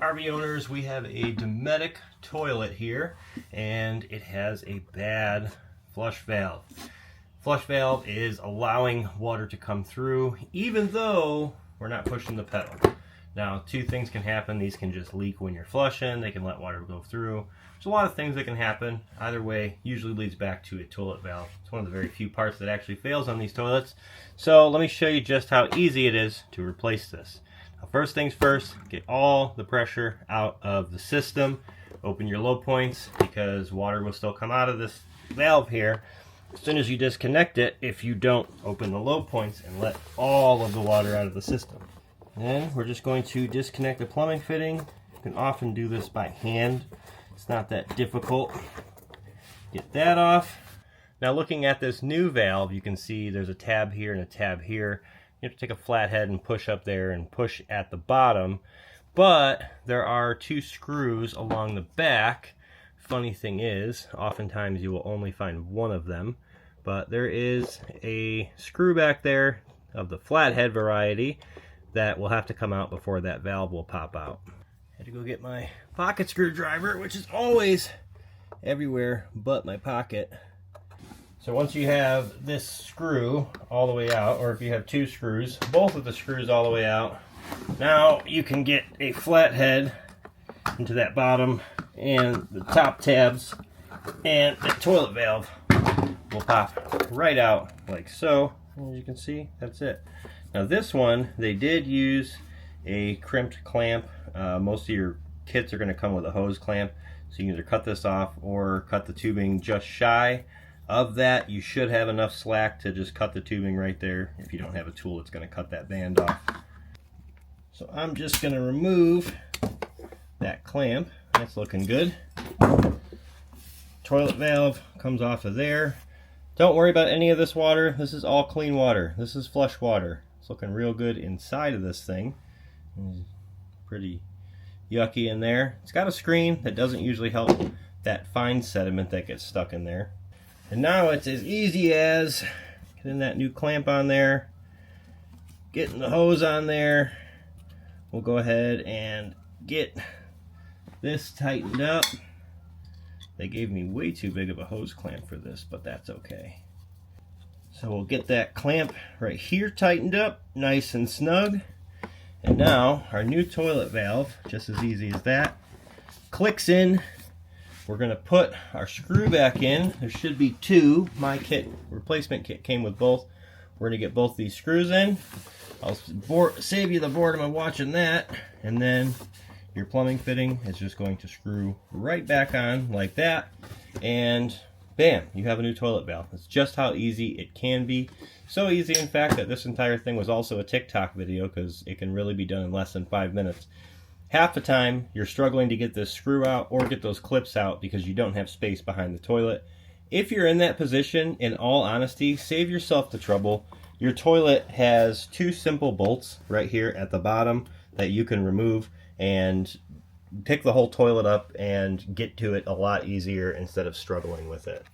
RV owners, we have a Dometic toilet here, and it has a bad flush valve. Flush valve is allowing water to come through, even though we're not pushing the pedal. Now, two things can happen. These can just leak when you're flushing. They can let water go through. There's a lot of things that can happen. Either way, usually leads back to a toilet valve. It's one of the very few parts that actually fails on these toilets. So let me show you just how easy it is to replace this. Now, first things first, get all the pressure out of the system. Open your low points because water will still come out of this valve here as soon as you disconnect it if you don't open the low points and let all of the water out of the system. Then we're just going to disconnect the plumbing fitting. You can often do this by hand. It's not that difficult. Get that off. Now looking at this new valve, you can see there's a tab here and a tab here. You have to take a flathead and push up there and push at the bottom. But there are two screws along the back. Funny thing is, oftentimes you will only find one of them. But there is a screw back there of the flathead variety that will have to come out before that valve will pop out. I had to go get my pocket screwdriver, which is always everywhere but my pocket. So once you have this screw all the way out, or if you have two screws, both of the screws all the way out, now you can get a flathead into that bottom and the top tabs, and the toilet valve will pop right out like so. As you can see, that's it. Now this one, they did use a crimped clamp. Most of your kits are going to come with a hose clamp, so you can either cut this off or cut the tubing just shy of that. You should have enough slack to just cut the tubing right there if you don't have a tool that's going to cut that band off. So I'm just going to remove that clamp. That's looking good. Toilet valve comes off of there. Don't worry about any of this water. This is all clean water. This is flush water. It's looking real good inside of this thing. Pretty yucky in there. It's got a screen that doesn't usually help that fine sediment that gets stuck in there. And now it's as easy as getting that new clamp on there, getting the hose on there. We'll go ahead and get this tightened up. They gave me way too big of a hose clamp for this, but that's okay. So we'll get that clamp right here tightened up, nice and snug. And now our new toilet valve, just as easy as that, clicks in. We're going to put our screw back in. There should be two. My replacement kit came with both. We're going to get both these screws in. I'll save you the boredom of watching that. And then your plumbing fitting is just going to screw right back on like that. And bam, you have a new toilet valve. It's just how easy it can be. So easy, in fact, that this entire thing was also a TikTok video because it can really be done in less than 5 minutes. Half the time, you're struggling to get this screw out or get those clips out because you don't have space behind the toilet. If you're in that position, in all honesty, save yourself the trouble. Your toilet has two simple bolts right here at the bottom that you can remove and pick the whole toilet up and get to it a lot easier instead of struggling with it.